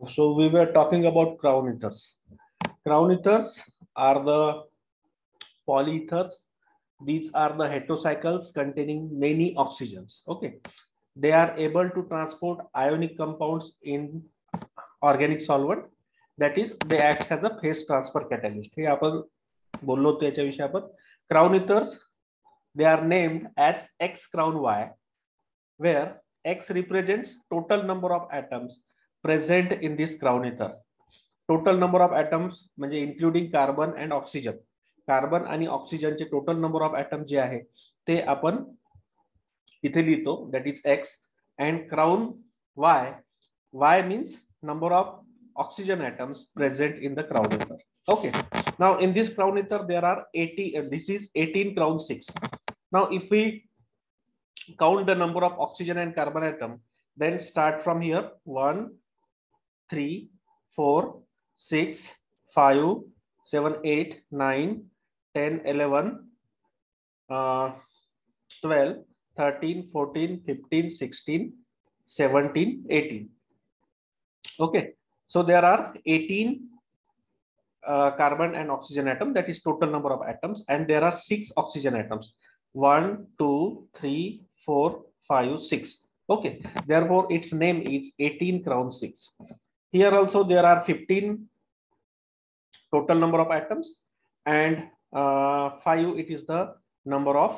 So we were talking about crown ethers. Crown ethers are the polyethers. These are the heterocycles containing many oxygens. Okay, they are able to transport ionic compounds in organic solvent. That is, they act as a phase transfer catalyst. हे आपण बोललो होतो याच्याविषयी आपण. Crown ethers, they are named as X crown Y, where X represents total number of atoms present in this crown ether. Total number of atoms म्हणजे including carbon and oxygen. Carbon आणि ऑक्सिजनचे total number of item जे आहे ते आपण इथे लिहितो, that is x. And crown Y, Y means number of oxygen atoms present in the crown ether. Okay, now in this crown ether there are 80, this is 18 crown 6. Now if we count the number of oxygen and carbon atom, then start from here: 1 3 4 6 5 7 8 9 10 11 12 13 14 15 16 17 18. Okay, so there are 18 carbon and oxygen atom, that is total number of atoms, and there are 6 oxygen atoms: 1 2 3 4 5 6. Okay, therefore its name is 18 crown 6. Here also there are 15 total number of atoms, and 5 it is the number of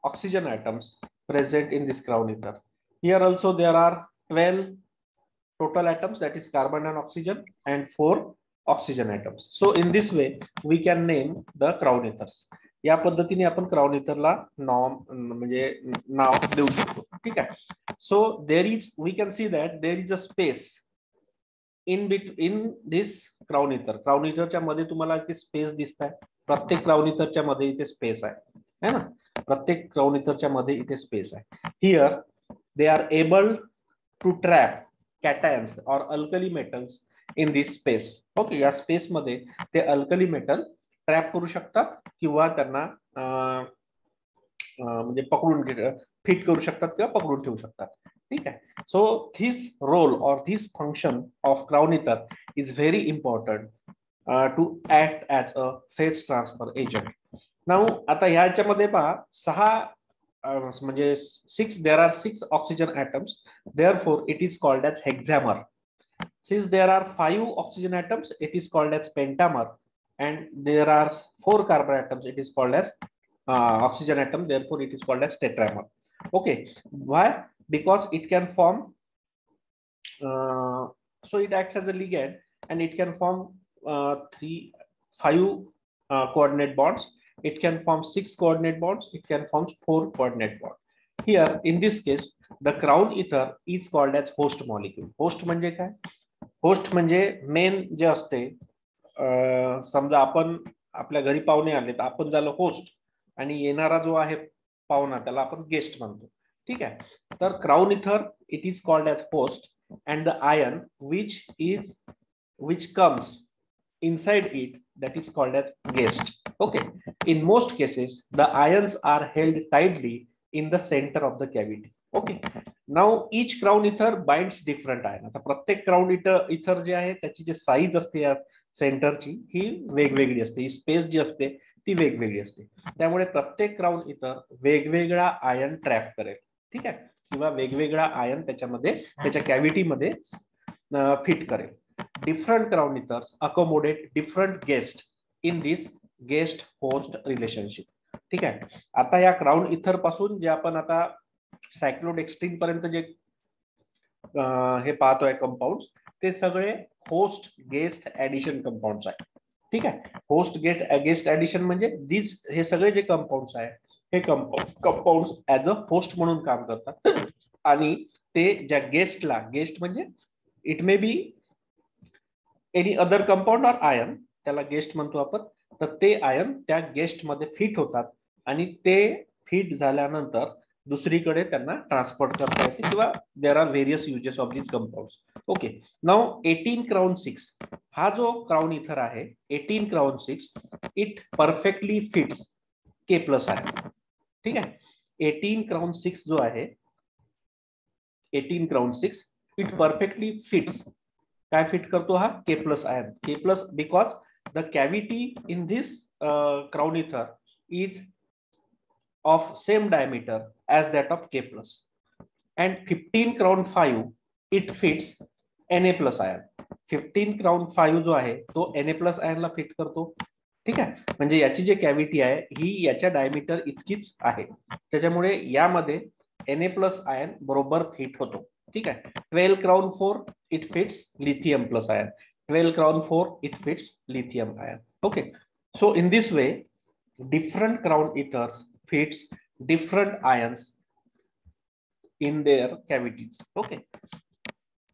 oxygen atoms present in this crown ether. Here also there are 12 total atoms, that is carbon and oxygen, and 4 oxygen atoms. So in this way we can name the crown ethers. या पद्धतीने आपण crown इथरला म्हणजे नाव देऊ शकतो. ठीक आहे. So there is, we can see that there is a space in this crown ether. Crown इथरच्या मध्ये तुम्हाला इथे स्पेस दिसत आहे. प्रत्येक क्राउन इथरच्या मध्ये इथे स्पेस आहे, है ना. प्रत्येक क्राउन इथरच्या मध्ये इथे स्पेस आहे. Here they are able to trap cations और alkali metals in this space. Okay, या स्पेस मध्ये ते अल्कली मेटल ट्रॅप करू शकतात किंवा त्यांना म्हणजे पकडून फिट करू शकतात किंवा पकडून ठेवू शकतात. ठीक आहे. So this role or this function of crown ether is very important to act as a phase transfer agent. Now आता ह्याच्यामध्ये पहा 6 म्हणजे 6, there are 6 oxygen atoms, therefore it is called as hexamer. Since there are 5 oxygen atoms, it is called as pentamer, and there are 4 carbon atoms, it is called as oxygen atom, therefore it is called as tetramer. Okay, why? Because it can form so it acts as a ligand, and it can form 5 coordinate bonds, it can form 6 coordinate bonds, it can form 4 coordinate bonds. Here in this case the crown ether is called as host molecule. Host म्हणजे काय? Host म्हणजे main जे असते, समजा आपण आपल्या घरी पाहुणे आले तर आपण झालो होस्ट, आणि येणारा जो आहे पाहुणा त्याला आपण गेस्ट म्हणतो. ठीक आहे. तर क्राउन इथर it is called as host, and the ion which comes inside it, that is called as guest. Okay, in most cases the ions are held tightly in the center of the cavity. Okay, now each crown ether binds different ion. आता प्रत्येक crown इथर जे आहे त्याची जी size असते या सेंटरची ही वेगवेगळी असते, ही स्पेस जी असते ती वेगवेगळी असते. त्यामुळे प्रत्येक क्राउन इथर वेगवेगळा आयन ट्रॅप करेल. ठीक आहे, किंवा वेगवेगळा आयन त्याच्यामध्ये त्याच्या कॅव्हिटीमध्ये फिट करेल. Different crown ethers accommodate different guest in this guest host relationship. ठीक आहे. आता या क्राउन इथर पासून जे आपण आता सायक्लोडेक्स्ट्रीन पर्यंत जे हे पाहतोय कंपाऊंड, ते सगळे होस्ट गेस्ट ऍडिशन कंपाऊंड आहे. ठीक आहे. होस्ट गेस्ट ऍडिशन म्हणजे हे सगळे जे कंपाऊंड आहे हे कंपाऊंड ऍज अ होस्ट म्हणून काम करतात, आणि ते ज्या गेस्टला, गेस्ट म्हणजे it may be any other compound और आयन, त्याला गेस्ट म्हणतो आपण. तर ते आयन त्या गेस्ट मध्ये फिट होतात, आणि ते फिट झाल्यानंतर दुसरीकडे त्यांना ट्रान्सपोर्ट करता येते, किंवा there are various uses of this compound. Okay, now 18 crown 6 हा जो क्राउन इथर आहे 18 crown 6 it perfectly fits K plus आहे. ठीक आहे. 18 क्राउन 6 जो आहे 18 क्राउन 6 इट परफेक्टली फिट्स. काय फिट करतो हा K plus ion. K plus because the cavity in this crown ether is of same diameter as that of K plus, and 15 crown 5 it fits Na plus ion. 15 crown 5 जो आहे तो Na plus ion ला fit करतो. ठीक आहे, म्हणजे याची जी cavity आहे ही याच्या डायमीटर इतकीच आहे, त्याच्यामुळे यामध्ये Na plus ion बरोबर फिट होतो. ठीक आहे. 12 crown 4 it fits lithium plus ion. 12 crown 4 it fits lithium ion. Okay, so in this way different crown ethers fits different ions in their cavities. Okay,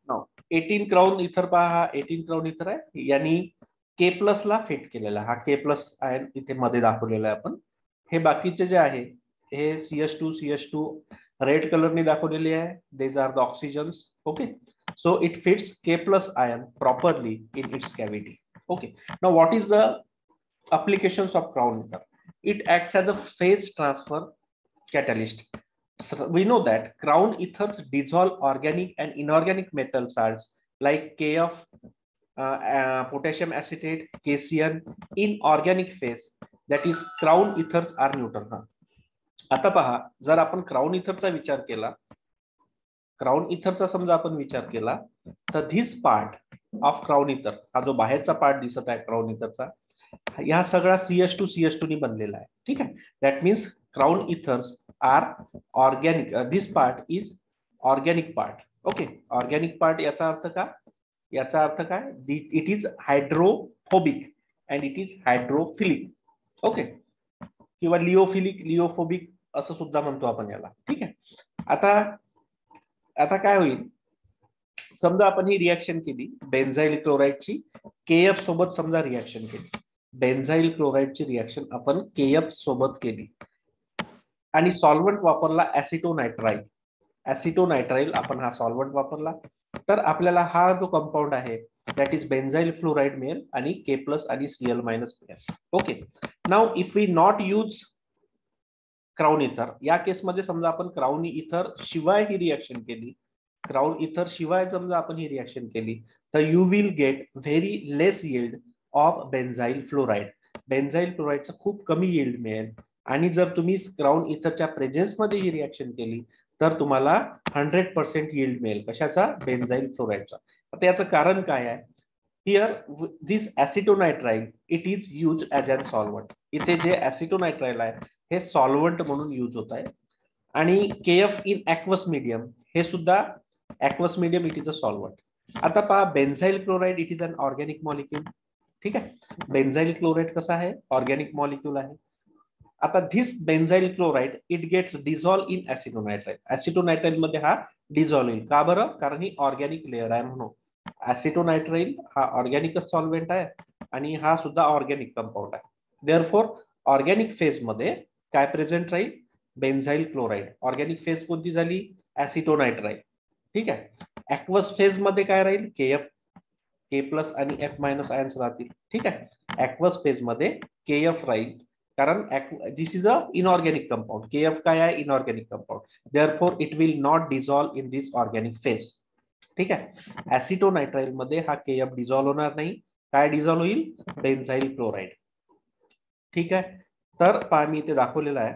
now 18 crown ether पहा, 18 crown ether आहे, यांनी K plus ला fit केलेला. हा K plus ion इथे मध्ये दाखवलेला आहे आपण. हे बाकीचे जे आहे हे CH2 रेड कलरने दाखवलेले आहे. These are the oxygens. Okay, so it fits K plus ion properly in its cavity. Okay, now what is the applications of crown ether? It acts as a phase transfer catalyst. So we know that crown ethers dissolve organic and inorganic metal salts like KF, potassium acetate, KCN in organic phase. That is, crown ethers are neutral. आता पहा, जर आपण crown इथरचा विचार केला, crown इथरचा समजा आपण विचार केला, तर this part of crown ether, हा जो बाहेरचा पार्ट दिसत आहे क्राउन इथरचा, या सगळा CH2 नी बनलेला आहे. ठीक आहे, that means crown ethers are organic. This part is organic part. Okay, organic part याचा अर्थ का, याचा अर्थ काय, it is hydrophobic and it is hydrophilic. Okay, किंवा लिओफिलिक, लिओफोबिक असं सुद्धा म्हणतो आपण याला. ठीक आहे, आता काय होईल, समजा आपण ही रिएक्शन केली बेन्झाइल क्लोराइडची KF सोबत, समजा रिएक्शन केली बेन्झाइल क्लोराइडची रिएक्शन आपण KF सोबत केली आणि सॉल्व्हंट वापरला ऍसिटोनायट्राइल. ऍसिटोनायट्राइल आपण हा सॉल्व्हंट वापरला, तर आपल्याला हा जो कंपाऊंड आहे दॅट इज बेन्झाइल फ्लोराइड मिळेल आणि K प्लस आणि Cl मायनस मिळेल. Okay, now if we not use crown ether, या केसमध्ये समजा आपण क्राउन इथर शिवाय ही रिएक्शन केली, क्राउन इथर शिवाय समजा आपण ही रिएक्शन केली, तर you will get very less yield of benzyl fluoride. Benzyl फ्लोराइडचा खूप कमी यील्ड मिळेल. आणि जर तुम्ही क्राउन इथरच्या प्रेझेन्स मध्ये ही रिएक्शन केली तर तुम्हाला 100% यील्ड मिळेल. कशाचा, बेन्झाइल फ्लोराइडचा. आता याचं कारण काय आहे, here this acetonitrile it is use as an solvent. इथे जे ऍसिटोनायट्राइल आहे हे सॉल्व्हंट म्हणून यूज होत आहे. आणि KF इन ऍक्वस मीडियम, हे सुद्धा aqueous medium it is a solvent. आता पहा, benzyl chloride it is an organic molecule. ठीक आहे, बेन्झाइल क्लोराइड कसा आहे, ऑर्गॅनिक मॉलिक्यूल आहे. आता this benzyl chloride it gets dissolve in acetonitrile. Acetonitrile मध्ये हा डिझॉल्व होईल. का बरं, कारण ही ऑर्गॅनिक लेअर आहे म्हणून. ऍसिटोनायट्राइल हा ऑर्गॅनिकच सॉल्व्हेंट आहे आणि हा सुद्धा ऑर्गॅनिक कंपाऊंड आहे. देअरफॉर ऑर्गॅनिक फेज मध्ये काय प्रेझेंट राहील, बेन्झाइल क्लोराइड. ऑर्गॅनिक फेज कोणती झाली, ऍसिटोनायट्राइल. ठीक आहे, ऍक्वस फेज मध्ये काय राहील, KF, K प्लस आणि F मायनस आयन्स राहतील. ठीक आहे, ऍक्वस फेज मध्ये KF राहील, कारण this is a inorganic compound. KF काय आहे, inorganic compound. Therefore it will not dissolve in this organic phase. ठीक आहे, ऍसिटोनायट्राइल मध्ये हा KF डिझॉल्व होणार नाही. काय डिझॉल्व होईल, बेन्झाइल क्लोराइड. ठीक आहे, तर पहा मी इथे दाखवलेलं आहे,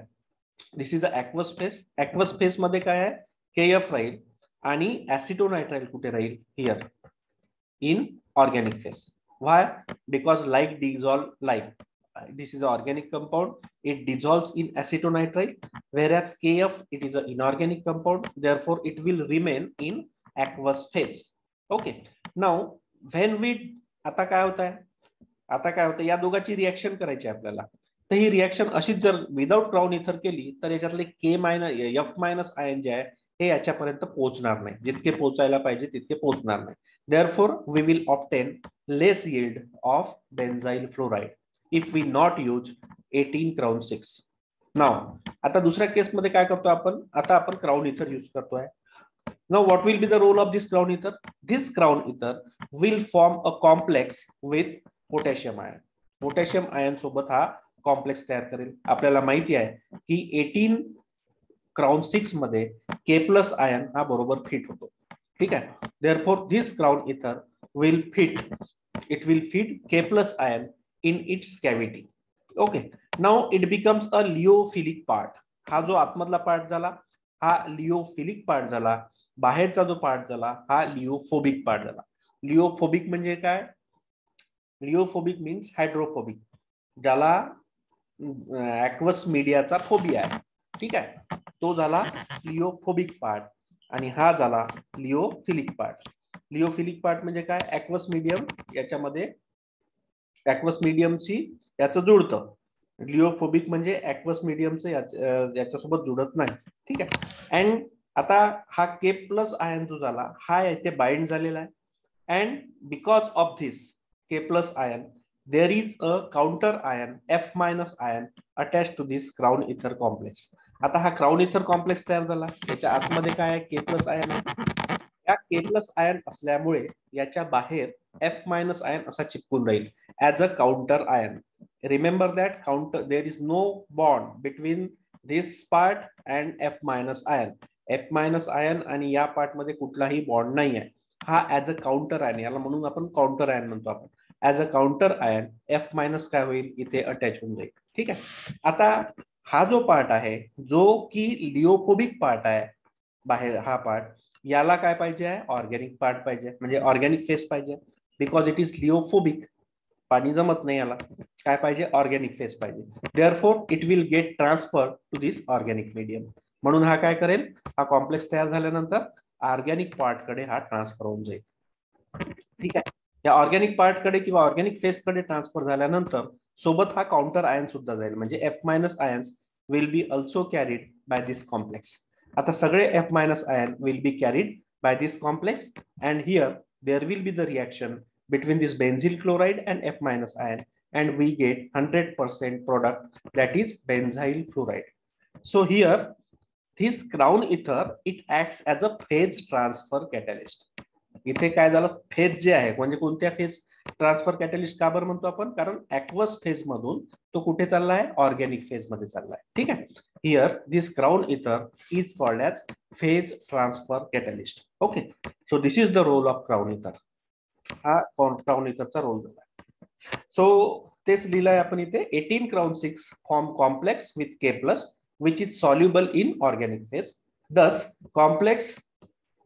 this is a aqueous phase. Aqueous phase मध्ये काय आहे, KF राहील आणि ऍसिटोनायट्राइल कुठे राहील, here in organic phase. Why, because like dissolve like. This is an organic compound. It dissolves in acetonitrile, whereas KF it is an inorganic compound. Therefore, it will remain in aqueous phase. Okay. Now, when we आता काय होत आहे, आता काय होतं, या दोघांची reaction करायची आपल्याला. तर ही रिएक्शन अशीच जर विदाउट क्राउन इथर केली तर याच्यातले K minus F minus ion जे आहे हे याच्यापर्यंत पोहोचणार नाही. जितके पोहोचायला पाहिजे तितके पोहोचणार नाही. Therefore, we will obtain less yield of benzyl fluoride if we not use 18 crown 6. Now, आता दुसऱ्या केस मध्ये काय करतो आपण, आता आपण क्राउन इथर यूज करतोय. Now, what will be the role of this crown ether? This crown ether will form a complex with potassium ion. Potassium ion सोबत हा कॉम्प्लेक्स तयार करेल. आपल्याला माहिती आहे की 18 क्राउन 6 मध्ये K प्लस आयन हा बरोबर फिट होतो. ठीक आहे, therefore this crown ether will fit, it will feed K plus ion in its cavity. Okay, now it becomes a lyophilic part. हा जो आतमधला पार्ट झाला हा लिओफिलिक पार्ट झाला, बाहेरचा जो पार्ट झाला हा लिओफोबिक पार्ट झाला. लिओफोबिक म्हणजे काय? लिओफोबिक मीन्स हायड्रोफोबिक, ज्याला ऍक्वस मीडियाचा फोबिया आहे. ठीक आहे, तो झाला लिओफोबिक पार्ट आणि हा झाला लिओफिलिक पार्ट. लिओफिलिक पार्ट म्हणजे काय? ऍक्वस मीडियम, याच्यामध्ये ऍक्वस मीडियमची याचं जुळतं. लिओफोबिक म्हणजे ऍक्वस मीडियमचं याच्यासोबत जुळत नाही. ठीक आहे, अँड आता हा के प्लस आयन जो झाला हा इथे बाइंड झालेला आहे. And because of this K plus ion there is a counter ion F minus ion attached to this crown ether complex. आता हा क्राउन इथर कॉम्प्लेक्स तयार झाला, याच्या आतमध्ये काय आहे? के प्लस आयन आहे. या के प्लस आयन असल्यामुळे याच्या बाहेर F मायनस आयन असा चिपकून राहील as a counter ion. Remember that counter, there is no bond between this part and F minus ion. F minus ion आणि या पार्ट मध्ये कुठलाही बॉन्ड नाही आहे. हा ऍज अ काउंटर आयन, याला म्हणून आपण काउंटर आयन म्हणतो आपण. As a counter ion F minus काय होईल? इथे अटॅच होऊन जाईल. ठीक आहे, आता हा जो पार्ट आहे जो की लिओफोबिक पार्ट आहे बाहेर, हा पार्ट, याला काय पाहिजे आहे? ऑर्गॅनिक पार्ट पाहिजे, म्हणजे ऑर्गॅनिक फेस पाहिजे. बिकॉज इट इज लिओफोबिक, पाणी जमत नाही याला. काय पाहिजे? ऑर्गॅनिक फेस पाहिजे. Therefore it will get transfer to this organic medium. म्हणून हा काय करेल? हा कॉम्प्लेक्स तयार झाल्यानंतर ऑर्गॅनिक पार्ट कडे हा ट्रान्सफर होऊन जाईल. ठीक आहे, या ऑर्गॅनिक पार्ट कडे किंवा ऑर्गॅनिक फेस कडे ट्रान्सफर झाल्यानंतर सोबत हा काउंटर आयन सुद्धा जाईल, म्हणजे F minus ions will be also carried by this complex. आता सगळे F minus ion will be carried by this complex and here there will be the reaction between this benzyl chloride and F minus ion, and we get 100% product, that is benzyl fluoride. So here this crown ether, it acts as a phase transfer catalyst. इथे काय झालं? Phase जे आहे, म्हणजे कोणत्या phase transfer catalyst का बरं म्हणतो आपण? कारण ऍक्वस फेज मधून तो कुठे चाललाय? ऑर्गॅनिक फेज मध्ये चाललाय. ठीक आहे, here this crown ether is called as phase transfer catalyst. Okay, so this is the role of crown ether. हा क्राउन इथरचा रोल झाला. सो तेच लिहिलंय आपण इथे. 18 crown 6 form complex with K plus which is soluble in organic phase. Thus, complex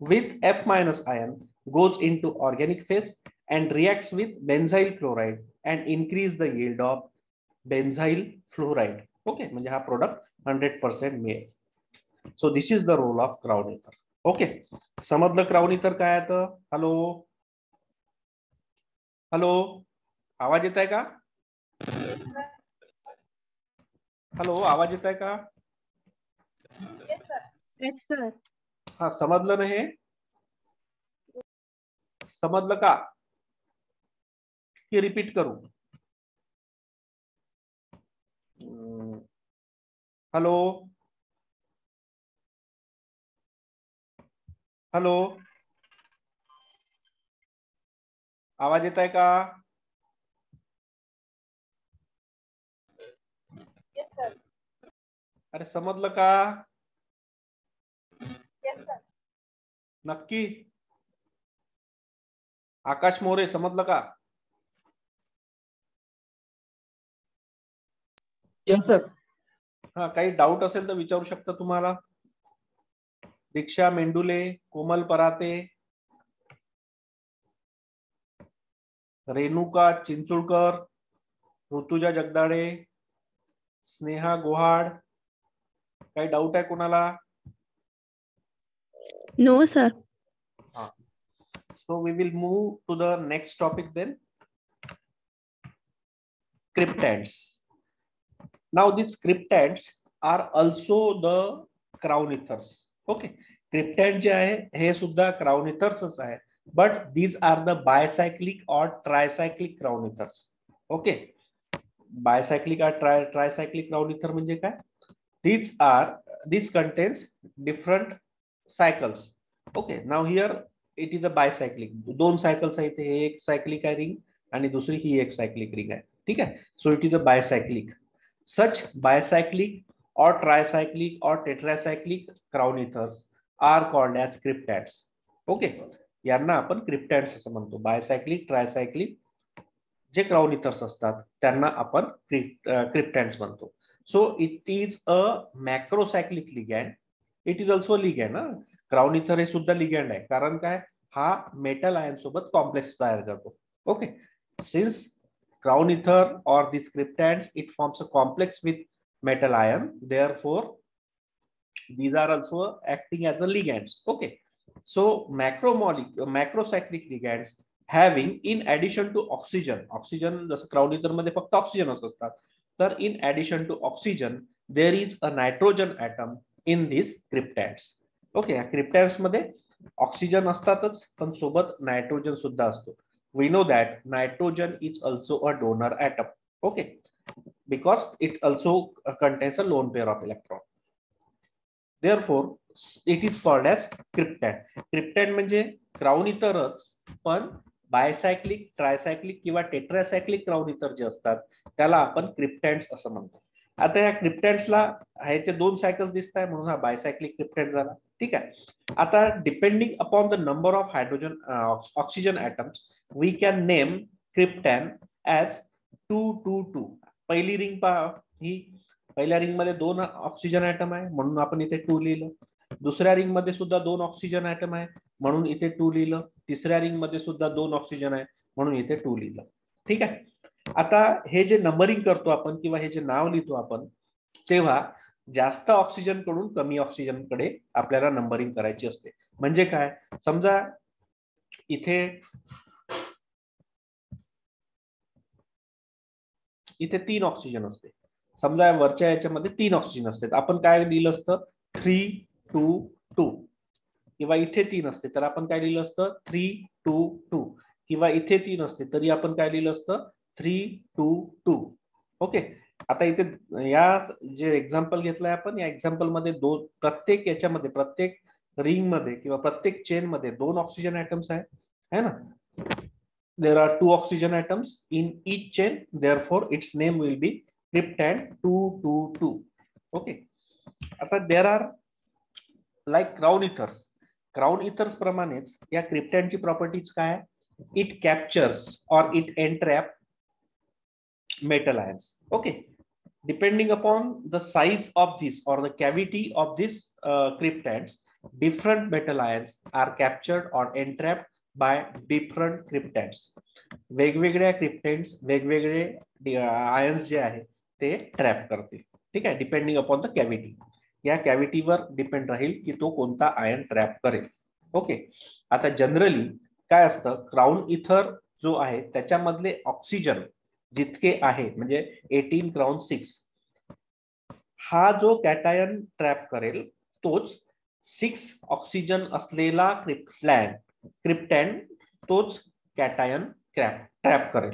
with F minus ion goes into organic phase and reacts with benzyl chloride and increase the yield of benzyl fluoride. Okay, म्हणजे हा product 100% मिळेल. So this is the role of crown ether. Okay, समजलं crown ether काय आहे? Hello hello, आवाज येत आहे का? हॅलो, आवाज येत आहे का? Yes, sir. हा, समजलं नाही? समजलं का की रिपीट करू? हॅलो हॅलो, आवाज येत आहे का? Yes, sir. अरे समजलं का? Yes, sir. नक्की? आकाश मोरे, समजलं का? Yes sir. हा, काही डाऊट असेल तर विचारू शकता तुम्हाला. दीक्षा मेंडुले, कोमल पराते, रेणुका चिंचुळकर, ऋतुजा जगदाळे, स्नेहा गोहाड, काही डाऊट आहे कोणाला? No, sir. So we will move to the next topic then. Cryptands. Now these cryptands are also the crown ethers. Okay, cryptand जे आहे हे सुद्धा crown ethers आहे, but these are the bicyclic or tricyclic crown ethers. Okay, bicyclic or tricyclic crown ether म्हणजे काय? These contains different cycles. Okay, now here it is a bicyclic. दोन cycles आहेत, हे एक सायक्लिक आहे रिंग आणि दुसरी ही एक सायक्लिक रिंग आहे. ठीक आहे, so it is a bicyclic. Such bicyclic or tricyclic or tetracyclic crown ethers are called as cryptands. Okay, यांना आपण क्रिप्टॅन्ड्स असं म्हणतो. बायसायक्लिक, ट्रायसायक्लिक जे क्राउन इथर्स असतात त्यांना आपण क्रिप्टॅन्ड्स म्हणतो. So it is a macrocyclic ligand. It is also ligand. Crown ether हे सुद्धा लिगॅन्ड आहे, कारण काय, हा मेटल आयन सोबत कॉम्प्लेक्स तयार करतो. Okay, since crown ether or these cryptands, it forms a complex with metal ion, therefore these are also acting as a ligands. Okay, so macrocyclic ligands having in addition to oxygen जसं crown इथर मध्ये फक्त oxygen असतात, तर in addition to oxygen there is a nitrogen atom in these cryptands. Okay, या क्रिप्टॅन्ड्स मध्ये oxygen असतातच, पण सोबत नायट्रोजन सुद्धा असतो. We know that nitrogen is also a donor atom. Okay, because it also contains a lone pair of electron. Therefore it is called as cryptand. Cryptand म्हणजे crown इथरच, पण बायसायक्लिक, tricyclic किंवा टेट्रासायक्लिक क्राउन इथर जे असतात त्याला आपण क्रिप्टँड्स असं म्हणतो. आता या क्रिप्टँड्सला ह्याचे 2 सायकल्स दिसत आहे, म्हणून हा बायसायक्लिक क्रिप्टँड झाला. ठीक आहे. आता depending upon the number of hydrogen oxygen atoms we can name cryptand as 222. पहिली रिंग पहा, ही पहिल्या रिंग मध्ये 2 ऑक्सिजन ॲटम आहे म्हणून आपण इथे 2 लिहिलं. दुसऱ्या रिंग मध्ये सुद्धा 2 ऑक्सिजन ॲटम आहे म्हणून इथे 2 लिहिलं. तिसऱ्या रिंग मध्ये सुद्धा 2 ऑक्सिजन आहे म्हणून इथे 2 लिहिलं. ठीक आहे. आता हे जे नंबरिंग करतो आपण किंवा हे जे नाव लिहितो आपण, तेव्हा जास्त ऑक्सिजन कडून कमी ऑक्सिजन कडे आपल्याला नंबरिंग करायची असते. म्हणजे काय, समजा इथे 3 ऑक्सिजन असते, समजा वरच्या याच्यामध्ये 3 ऑक्सिजन असतात, आपण काय लिहिलं असतं 3 2 2. किंवा इथे 3 असते तर आपण काय लिहिलं असतं 3 2 2. किंवा इथे 3 असते तरी आपण काय लिहिलं असतं 3 2 2. ओके, आता इथे या जे एक्झाम्पल घेतलंय आपण, या एक्झाम्पल मध्ये प्रत्येक याच्यामध्ये, प्रत्येक रिंग मध्ये किंवा प्रत्येक चेन मध्ये 2 ऑक्सिजन ॲटम्स आहे ना. There are 2 oxygen atoms in each chain, therefore its name will be cryptand 222. Okay, आता there are like crown ethers प्रमाणेच या क्रिप्टॅन्डची प्रॉपर्टीज काय, इट कॅप्चर्स और it एनट्रॅप metal ions. Okay, depending upon the size of this or the cavity of this cryptands, different metal ions are captured or entrapped by different cryptands. वेगवेगळ्या क्रिप्टॅन्ड्स वेगवेगळे ions जे आहे ते trap करते. ठीक आहे, डिपेंडिंग अपॉन द कॅव्हिटी. या कॅव्हिटीवर depend राहील की तो कोणता आयन ट्रॅप करेल. ओके, आता जनरली काय असतं, क्राउन इथर जो आहे त्याच्यामधले ऑक्सिजन जितके आहे, म्हणजे 18 क्राउन 6, हा जो कॅटायन ट्रॅप करेल तोच 6 ऑक्सिजन असलेला क्रिप्टॅन्ड तोच कॅटायन ट्रॅप करेल.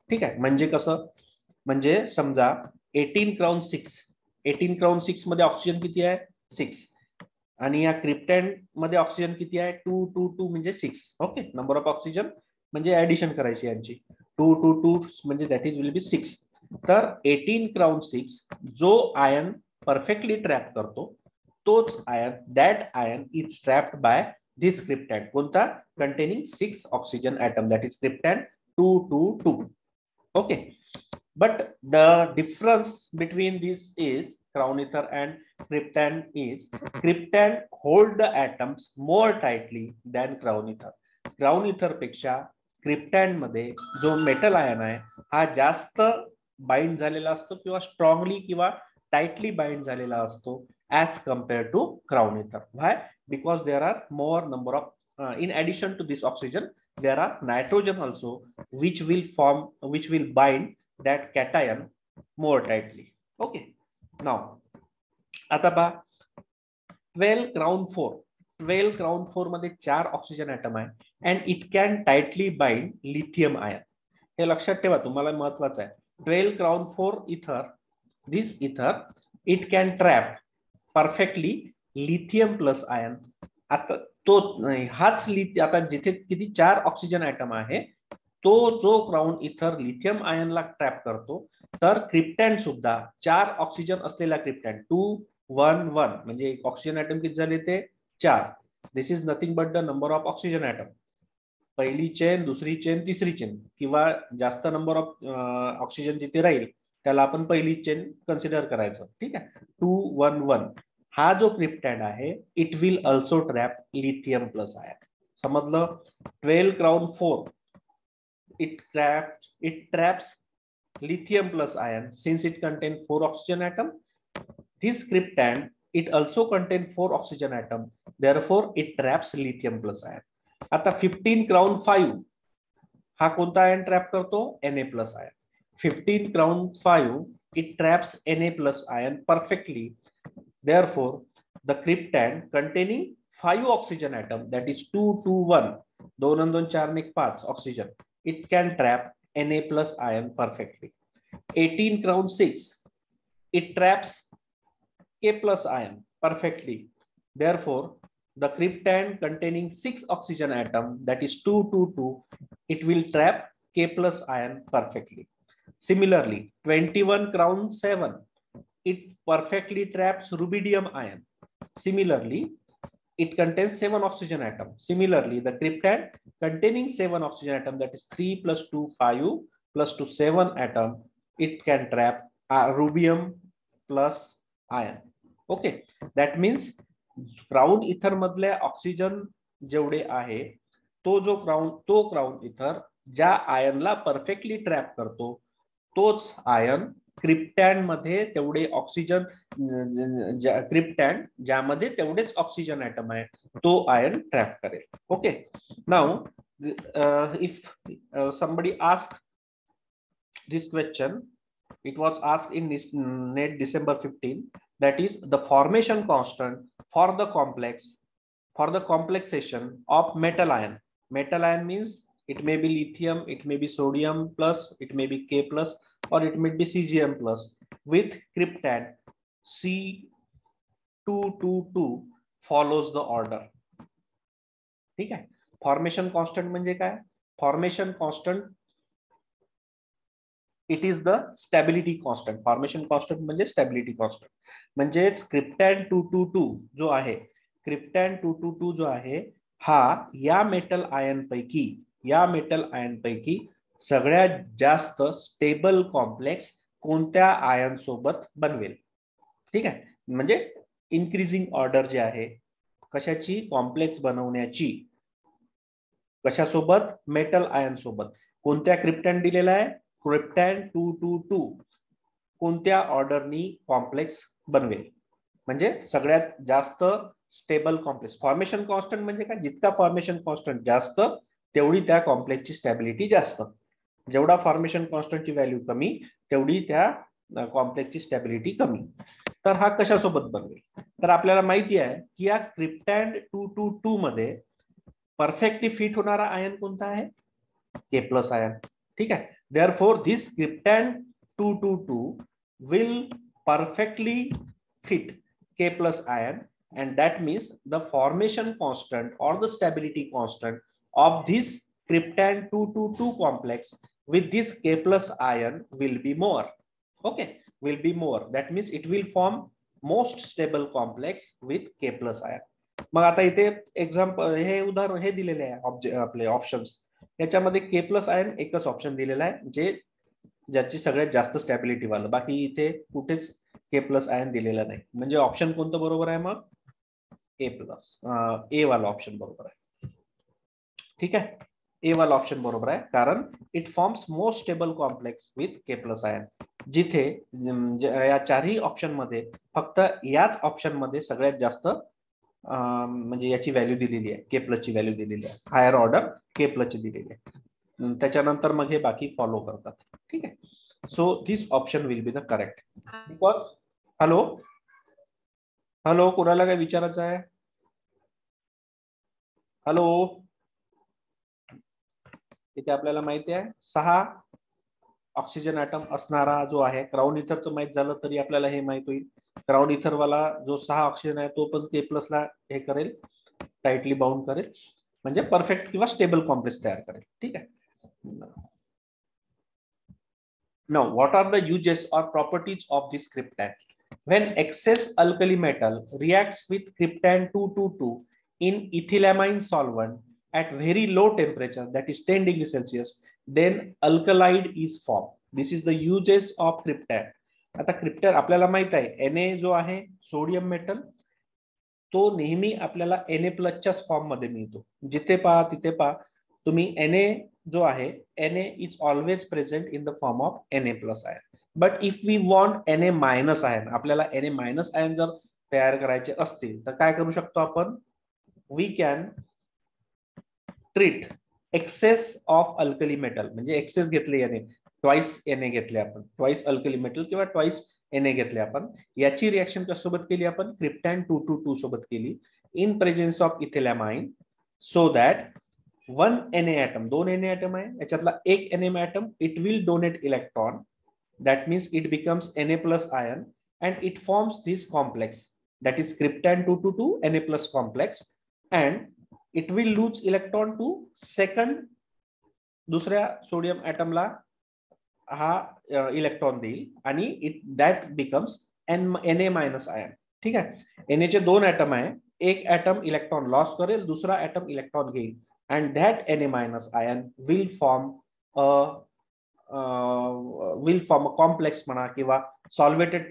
ठीक आहे, म्हणजे कसं, म्हणजे समजा 18 क्राउन 6 मध्ये ऑक्सिजन किती आहे 6, आणि या क्रिप्टॅन्ड मध्ये ऑक्सिजन किती आहे 2 2 2 म्हणजे 6. ओके, नंबर ऑफ ऑक्सिजन म्हणजे ऍडिशन करायची यांची, 2 2 2 म्हणजे दॅट इज विल बी 6. तर 18 क्राउन 6 जो आयन परफेक्टली ट्रॅप करतो तोच ion, that ion is trapped by this cryptand. कोणता, containing 6 oxygen atom, that is cryptand 222. Okay, but the difference between this is crown ether and cryptand is cryptand hold the atoms more tightly than crown ether. crown ether पेक्षा क्रिप्टॅन्ड मध्ये जो metal ion आहे हा जास्त bind झालेला असतो किंवा strongly किंवा टाइटली बाइंड झालेला असतो as compare to crown ether. Why, because there are more number of in addition to this oxygen there are nitrogen also which will bind that cation more tightly. Okay, now आता पहा 12 crown 4 मध्ये 4 oxygen item आहे and it can tightly bind lithium ion. हे लक्षात ठेवा, तुम्हाला महत्वाचं आहे. 12 crown 4 ether, this ether it can trap perfectly lithium plus ion. आता तो हाच आता जिथे किती 4 ऑक्सिजन ॲटम आहे तो जो क्राउन इथर लिथियम आयनला ट्रॅप करतो, तर क्रिप्टॅन्ड सुद्धा 4 ऑक्सिजन असलेला क्रिप्टॅन्ड 2 1 1 म्हणजे ऑक्सिजन ॲटम किती झाले ते 4. This is nothing but the number of oxygen atom. पहिली चेन, दुसरी चेन, तिसरी चेन किंवा जास्त नंबर ऑफ ऑक्सिजन जिथे राहील त्याला आपण पहिली चेन कन्सिडर करायचं. ठीक आहे. 211 हा जो क्रिप्टॅन्ड आहे it will also trap lithium plus ion. समजलं? 12 crown 4 it traps lithium plus ion since it contains 4 oxygen atom. This cryptand it also contains 4 oxygen atom, therefore it traps lithium plus ion. आता 15 crown 5 हा कोणता ion trap करतो? Na plus ion. 15 crown 5 it traps Na plus ion perfectly, therefore the cryptand containing 5 oxygen atom, that is 221 2 and 2 4 and 5 oxygen, it can trap Na plus ion perfectly. 18 crown 6 it traps K plus ion perfectly, therefore the cryptand containing 6 oxygen atom, that is 222, it will trap K plus ion perfectly. Similarly 21 crown 7 it perfectly traps rubidium ion. Similarly it contains 7 oxygen atom. Similarly, the cryptand containing 7 oxygen atom, that is 3 plus 2 5 plus 2 7 atom, it can trap rubium plus ion. Okay, that means crown इथर मधले oxygen जेवढे आहे तो crown इथर ज्या आयनला perfectly trap करतो तोच ion क्रिप्टॅन्ड मध्ये तेवढे ऑक्सिजन क्रिप्टॅन्ड ज्यामध्ये तेवढेच ऑक्सिजन ॲटम आहे तो आयन ट्रॅप करेल. Okay, now if somebody asked this question, it was asked in NET December 15, that is the formation constant for the complexation of metal ion. Metal ion means it may be lithium, it may be sodium plus, it may be K plus, or it may be Cgm plus with cryptand C222 follows the order. ठीक आहे. Formation constant म्हणजे काय? Formation constant it is the stability constant. Formation constant म्हणजे stability constant. म्हणजे क्रिप्टॅन्ड 222 जो आहे, क्रिप्टॅन्ड 222 जो आहे हा या मेटल आयन पैकी सगळ्यात जास्त स्टेबल कॉम्प्लेक्स कोणत्या आयन सोबत बनवेल. ठीक आहे. म्हणजे इन्क्रीजिंग ऑर्डर जे आहे कशाची, कॉम्प्लेक्स बनवण्याची, कशासोबत, मेटल आयन सोबत. कोणत्या क्रिप्टॅन्ड दिलेला आहे? क्रिप्टॅन्ड 222 कोणत्या ऑर्डरनी कॉम्प्लेक्स बनवेल, म्हणजे सगळ्यात जास्त स्टेबल कॉम्प्लेक्स. फॉर्मेशन कॉन्स्टंट म्हणजे काय? जितका फॉर्मेशन कॉन्स्टंट जास्त तेवढी त्या कॉम्प्लेक्सची स्टॅबिलिटी जास्त. जेवढा फॉर्मेशन कॉन्स्टंटची व्हॅल्यू कमी तेवढी त्या कॉम्प्लेक्सची स्टॅबिलिटी कमी. तर हा कशासोबत बनवेल? तर आपल्याला माहिती आहे की या क्रिप्टॅन्ड 222 मध्ये परफेक्टली फिट होणारा आयन कोणता आहे? K plus ion. ठीक आहे. Therefore this cryptand 222 will perfectly fit K plus ion, and that means the formation constant or the stability constant of this cryptand 222 complex with this K plus ion will be more. Okay, will be more. That means it will form most stable complex with K plus ion. मग आता इथे example हे उदाहरण हे दिलेले आहे आपले options. याच्यामध्ये K प्लस आयन एकच ऑप्शन दिलेला आहे जे ज्याची सगळ्यात जास्त स्टॅबिलिटी वाला. बाकी इथे कुठेच K प्लस आयन दिलेला नाही. म्हणजे ऑप्शन कोणतं बरोबर आहे? मग ए प्लस, ए वाला ऑप्शन बरोबर आहे. ठीक आहे. ए वाला ऑप्शन बरोबर आहे कारण it forms most stable complex with K plus ion. जिथे या चारही ऑप्शन मध्ये फक्त याच ऑप्शन मध्ये सगळ्यात जास्त म्हणजे याची व्हॅल्यू दिलेली आहे, K प्लस ची व्हॅल्यू दिलेली आहे, हायर ऑर्डर K प्लस ची दिलेली आहे. त्याच्यानंतर मग हे बाकी फॉलो करतात. ठीक आहे. So this option will be the correct. Hello hello, कोणाला काय विचारायचं आहे? हॅलो, इथे आपल्याला माहिती आहे 6 ऑक्सिजन ॲटम असणारा जो आहे क्राउन इथरचं माहित झालं तरी आपल्याला हे माहित होईल. क्राउन इथर वाला जो 6 ऑक्सिजन आहे तो पण K प्लस ला हे करेल, टाइटली बाउंड करेल, म्हणजे परफेक्ट किंवा स्टेबल कॉम्प्लेक्स तयार करेल. ठीक आहे. Now what are the uses or properties of this cryptand? When excess alkali metal reacts with cryptand 222 in ethylamine solvent at very low temperature, that is 10 degree Celsius, then alkalide is formed. This is the uses of क्रिप्टॅन. आता क्रिप्टॅन आपल्याला माहित आहे Na जो आहे sodium metal, तो नेहमी आपल्याला Na+ च्याच फॉर्म मध्ये मिळतो. जिथे पहा तिथे पहा तुम्ही Na जो आहे Na is always present in the form of Na+ ion. But if we want Na- ion, आपल्याला Na- आयन जर तयार करायचे असतील तर काय करू शकतो आपण? We can treat excess of alkali metal, म्हणजे एक्सेस घेतले याने, ट्वाइस Na घेतले आपण, ट्वाइस अल्कली मेटल किंवा ट्वाइस Na घेतले आपण. याची रिएक्शन कशासोबत केली आपण? क्रिप्टॅन 222 सोबत केली in presence of ethylamine, so that 1 Na atom, 2 Na atom आहे, याच्यातला एक Na atom it will donate electron, that means it becomes Na+ ion and it forms this complex, that is krypton 222 Na+ complex, and it will lose electron to second दुसऱ्या sodium ॲटमला हा electron देईल आणि it that becomes Na- ion. ठीक आहे, Na चे 2 item आहे, एक item electron loss करेल, दुसरा ॲटम इलेक्ट्रॉन घेईल, and that Na- ion will form a complex म्हणा किंवा सॉल्वेटेड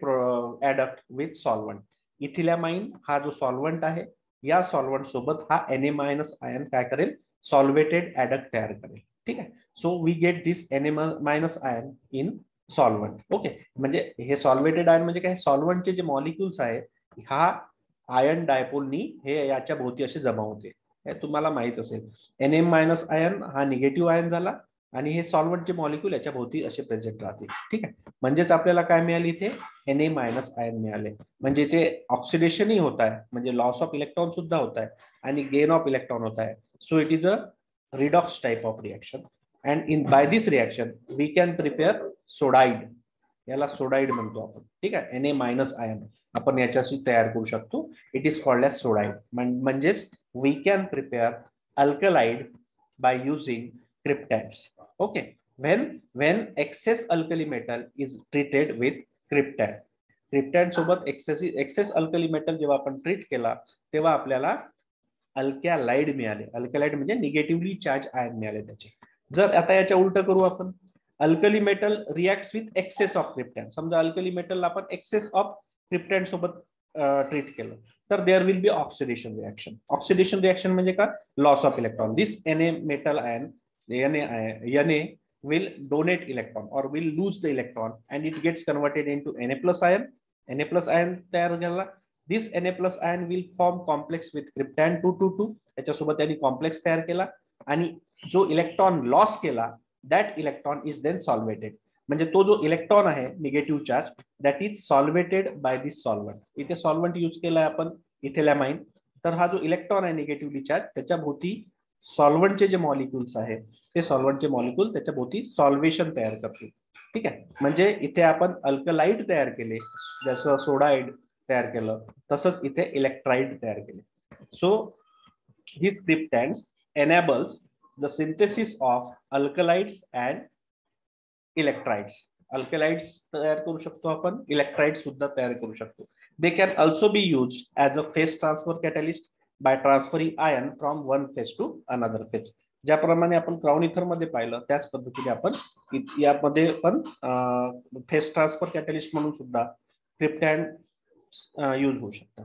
ऍडक्ट विथ सॉल्वंट. इथिलॅमाइन हा जो सॉल्वंट आहे, या सॉल्वंट सोबत हा Na- आयन काय करेल? सॉल्वेटेड ऍडक्ट तयार करेल. ठीक आहे, so we get this Na- ion in solvent. Okay, म्हणजे हे सॉल्वेटेड आयन म्हणजे काय? सॉल्वंटचे जे मॉलिक्युल्स आहे, हा आयन डायपोलनी हे याच्या भोवती असे जमा होते, हे तुम्हाला माहित असेल. Na- आयन हा निगेटिव्ह आयन झाला आणि हे सॉल्वंटचे मॉलिक्युल याच्या भोवती असे प्रेझेंट राहतील. ठीक आहे, म्हणजेच आपल्याला काय मिळाले? इथे Na- आयन मिळाले, म्हणजे इथे ऑक्सिडेशनही होत आहे, म्हणजे लॉस ऑफ इलेक्ट्रॉन सुद्धा होत आहे आणि गेन ऑफ इलेक्ट्रॉन होत आहे. So it is a redox type of reaction, and in by this reaction we can prepare sodide, याला सोडाइड म्हणतो आपण. ठीक आहे, Na- आयन आपण याच्याशी तयार करू शकतो. It is called as sodide. म्हणजेच we can prepare alkalide by using cryptands. Okay, when excess alkali metal is treated with cryptand, cryptand सोबत excess alkali metal जेव्हा आपण ट्रीट केला तेव्हा आपल्याला अल्कॅलाइड मिळाले. अल्कॅलाइड म्हणजे निगेटिव्हली चार्ज आयन मिळाले त्याचे. जर आता याच्या उलट करू आपण, alkali metal reacts with excess of cryptand. समजा अल्कली मेटल आपण एक्सेस ऑफ क्रिप्टॅन सोबत ट्रीट केलं तर there will be oxidation reaction. Oxidation reaction म्हणजे का? Loss of electron. This Na metal ion, Na will donate electron or will lose the electron and it gets converted into Na+ ion. Na+ ion तयार झाला. This Na+ ion will form complex with krypton 222, याच्यासोबत त्यांनी complex तयार केला आणि जो electron loss केला that electron is then solvated. म्हणजे तो जो इलेक्ट्रॉन आहे negative charge, that is solvated by this solvent. इथे सॉल्वंट यूज केलाय आपण इथिलॅमाइन. तर हा जो इलेक्ट्रॉन आहे निगेटिव्हली चार्ज, त्याच्या भोवती सॉल्वंटचे जे मॉलिक्युल्स आहे ते सॉल्वंटचे मॉलिक्युल त्याच्या भोवती सॉल्वेशन तयार करतील. ठीक आहे, म्हणजे इथे आपण अल्कलाइड तयार केले, जसं सोडाइड तयार केलं तसंच इथे इलेक्ट्राइड तयार केले. सो ही cryptands enables the synthesis of alkalides and electrides. Alkalides तयार करू शकतो आपण, इलेक्ट्राइड्स सुद्धा तयार करू शकतो. They can also be use as a phase transfer catalyst by transferring ion from one phase to another phase. ज्याप्रमाणे आपण क्राउन इथर मध्ये पाहिलं त्याच पद्धतीने आपण यामध्ये पण फेज ट्रान्सफर कॅटलिस्ट म्हणून सुद्धा क्रिप्टॅन्ड यूज होऊ शकतात.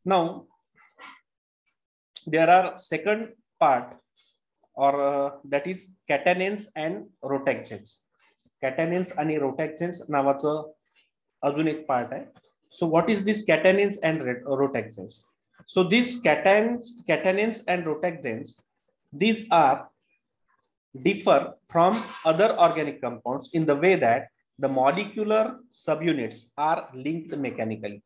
Now there are second part or that is catenins and rotaxanes. Catenins आणि rotaxanes नावाचं अजून एक पार्ट आहे. So what is this catenins and rotaxanes? So these catenins and rotaxanes, these are differ from other organic compounds in the way that the molecular subunits are linked mechanically.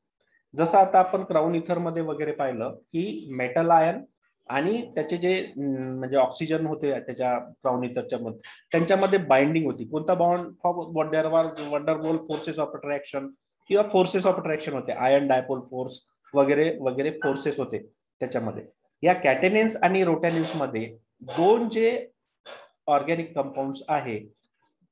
जसं आता आपण crown इथर मध्ये वगैरे पाहिलं की metal ion आणि त्याचे जे म्हणजे ऑक्सिजन होते त्याच्या क्राउन इथरच्या मध्ये, त्यांच्यामध्ये बाइंडिंग होती. कोणता bond? There were van der Waals forces of attraction किंवा फोर्सेस ऑफ अट्रॅक्शन होते, आयन डायपोल फोर्स वगैरे वगैरे फोर्सेस होते त्याच्यामध्ये. या कॅटेनेन्स आणि रोटॅनिन्स मध्ये दोन जे ऑर्गॅनिक कंपाऊंड्स आहे,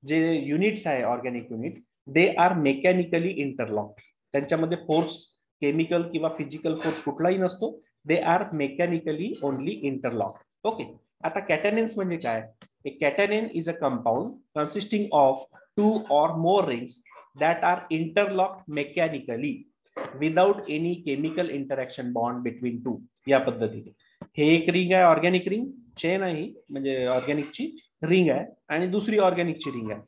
जे युनिट्स आहे organic unit, they are mechanically interlocked. त्यांच्यामध्ये फोर्स केमिकल किंवा फिजिकल फोर्स कुठलाही नसतो. They are mechanically only interlocked. Okay, आता कॅटेनेन्स म्हणजे काय? A catenane is a compound consisting of 2 or more rings that are interlocked mechanically without any chemical interaction bond between two. या पद्धतीने हे एक रिंग आहे, ऑर्गॅनिक रिंग चेन आहे, म्हणजे ऑर्गॅनिकची रिंग आहे आणि दुसरी ऑर्गॅनिकची रिंग आहे.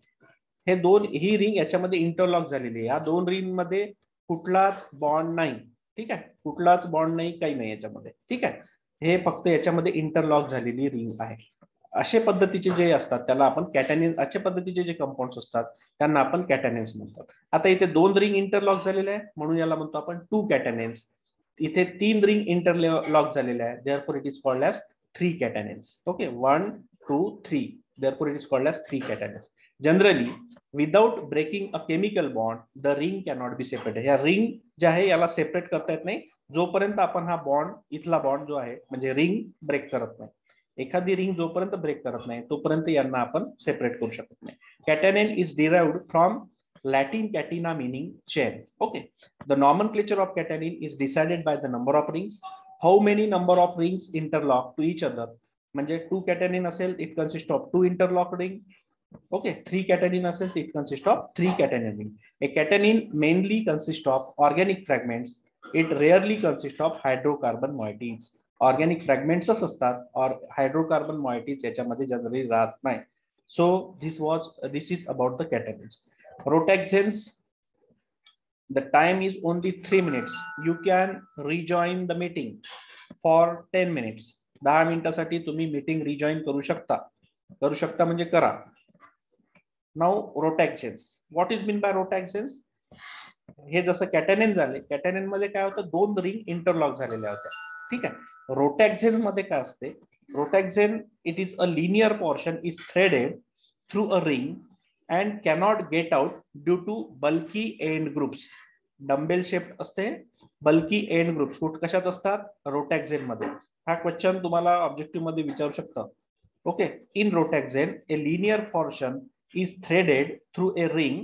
हे दोन, ही रिंग याच्यामध्ये इंटरलॉक झालेली आहे. या दोन रिंग मध्ये कुठलाच बॉन्ड नाही. ठीक आहे, कुठलाच बॉन्ड नाही, काही नाही याच्यामध्ये. ठीक आहे, हे फक्त याच्यामध्ये इंटरलॉक झालेली रिंग आहे. अशा पद्धतीचे जे असतात त्याला आपण कॅटेनेन्स, अशा पद्धतीचे जे कंपाऊंड्स असतात त्यांना आपण कॅटेनेन्स म्हणतात. आता इथे दोन रिंग इंटरलॉक झालेले आहे म्हणून याला म्हणतो आपण टू कॅटेनेन्स. इथे तीन रिंग इंटरलॉक झालेले आहे, therefore it is called as three catenanes. Okay, 1 2 3, therefore it is called as three catenanes. Generally without breaking a chemical bond the ring cannot be separated. या रिंग जे आहे याला सेपरेट करता येत नाही जोपर्यंत आपण हा बॉन्ड, इथला बॉन्ड जो आहे म्हणजे रिंग ब्रेक करत नाही. एखादी रिंग जोपर्यंत ब्रेक करत नाही तोपर्यंत यांना आपण सेपरेट करू शकत नाही. Catenane is derived from Latin catena meaning chain. Okay, the nomenclature of catenane is decided by the number of rings. How many number of rings interlock to each other? म्हणजे two catenane असेल it consist of two interlock ring. Okay, three catenane असेल it consist of three catenane ring. A catenane mainly consist of organic fragments. It rarely consist of hydrocarbon moieties. Organic फ्रॅगमेंट्सच असतात और hydrocarbon moieties याच्यामध्ये generally राहत नाही. So this is about the catenanes. Rotaxanes, the time is only 3 minutes. You can rejoin the meeting for 10 minutes. 10 मिनिटासाठी तुम्ही meeting rejoin करू शकता म्हणजे करा. Now rotaxanes, what is mean by rotaxanes? हे जसं कॅटेनेन झाले, कॅटेनेन मध्ये काय होतं, दोन रिंग इंटरलॉक झालेल्या होत्या. ठीक आहे, रोटॅक्झेन मध्ये काय असते? Rotaxane it is a linear portion is threaded through a ring and cannot get out due to bulky end groups. Dumbbell shape असते, बल्की एंड ग्रुप्स कशात असतात? रोटॅक्झेन मध्ये. हा क्वेश्चन तुम्हाला ऑब्जेक्टिव्ह मध्ये विचारू शकतं. Okay, in rotaxane a linear portion is threaded through a ring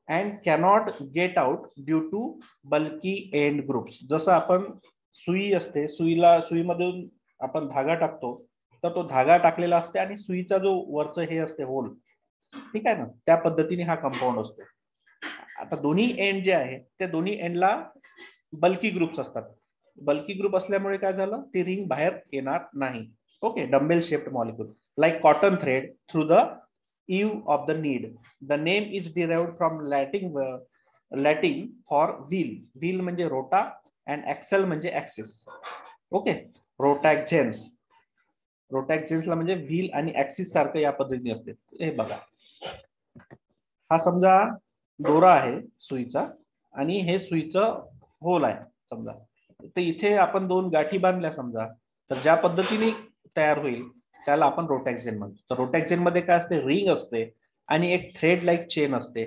and cannot get out due to bulky end groups. जसं आपण सुई असते, सुईमधून आपण धागा टाकतो तर तो धागा टाकलेला असते आणि सुईचा जो वरचं हे असते होल, ठीक आहे ना, त्या पद्धतीने हा कंपाऊंड असतो. आता दोन्ही एंड जे आहे त्या दोन्ही एंडला बल्की ग्रुप्स असतात. बल्की ग्रुप असल्यामुळे काय झालं, ती रिंग बाहेर येणार नाही. Okay, dumbbell shaped molecule like cotton thread through the eve of the need. The name is derived from Latin for wheel. Wheel म्हणजे रोटा अँड ऍक्सेल म्हणजे ऍक्सिस. ओके, रोटॅक्झेन्स, रोटॅक्झेन्सला म्हणजे व्हील आणि ऍक्सिस सारखं या पद्धतीने असते. हे बघा, हा समजा दोरा आहे सुईचा आणि हे सुईचं होल आहे समजा, तर इथे आपण दोन गाठी बांधल्या समजा, तर ज्या पद्धतीने तयार होईल त्याला आपण रोटॅक्झेन म्हणतो. तर रोटॅक्झेन मध्ये काय असते, रिंग असते आणि एक थ्रेड लाईक चेन असते.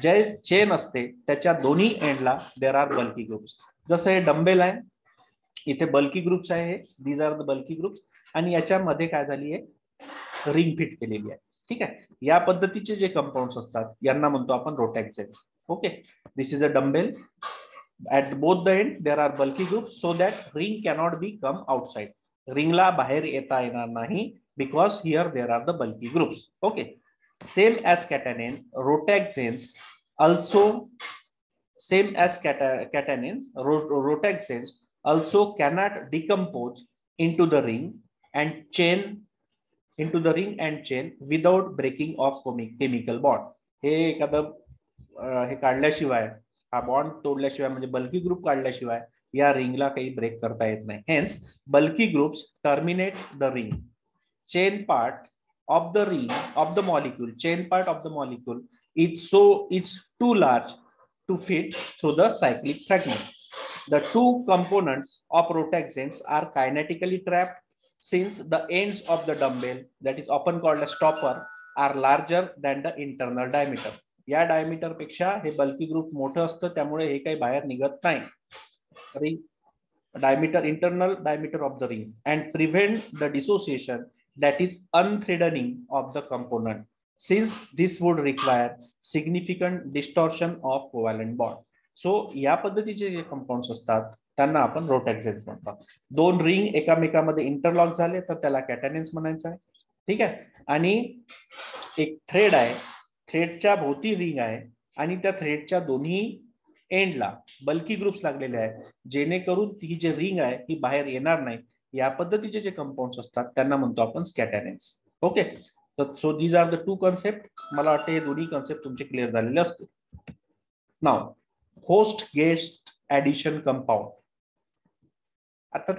जे चेन असते त्याच्या दोन्ही एंडला देर आर बल्की ग्रुप्स. जसं हे डम्बेल आहे, इथे बल्की ग्रुप्स आहे, these are the bulky groups, आणि याच्यामध्ये काय झाली आहे, रिंग फिट केलेली आहे. ठीक आहे, या पद्धतीचे जे कंपाऊंड्स असतात यांना म्हणतो आपण rotaxanes. Okay, this is a dumbbell. At both the end there are bulky groups so that ring cannot be come outside. रिंगला बाहेर येता येणार नाही because here there are the bulky groups. Okay, same as catenane, rotaxanes also same as catenins, rotaxanes also cannot decompose into the ring and chain without breaking of chemical bond. हे एखादं हे काढल्याशिवाय, हा bond तोडल्याशिवाय म्हणजे bulky group काढल्याशिवाय या रिंगला काही break करता येत नाही. Hence bulky groups terminate the ring. Chain part of the ring of the molecule, chain part of the molecule it's too large to fit through the cyclic fragment. The two components of rotaxanes are kinetically trapped since the ends of the dumbbell, that is often called as stopper, are larger than the internal diameter. या diameter पेक्षा हे bulky group मोठं असतं त्यामुळे हे काही बाहेर निघत नाही. Ring diameter, internal diameter of the ring, and prevent the dissociation, that is unthreading of the component, since this would require significant distortion of covalent bond. So या पद्धतीचे जे कंपाऊंड्स असतात त्यांना आपण रोटॅक्सेन्स म्हणतो. दोन रिंग एकामेकामध्ये इंटरलॉक झाले तर त्याला कॅटॅनेन्स म्हणायचं आहे. ठीक आहे. आणि एक थ्रेड आहे, थ्रेडच्या भोवती रिंग आहे आणि त्या थ्रेडच्या दोन्ही एंडला बल्की ग्रुप्स लागलेले आहेत, जेणेकरून ही जे रिंग आहे ही बाहेर येणार नाही. या पद्धतीचे जे कंपाऊंड्स असतात त्यांना म्हणतो आपण catenanes. Okay. So these are the two concept. मला वाटते हे दोन्ही कन्सेप्ट तुमचे क्लिअर झालेले असतील. नाव होस्ट गेस्ट ऍडिशन कंपाऊंड. आता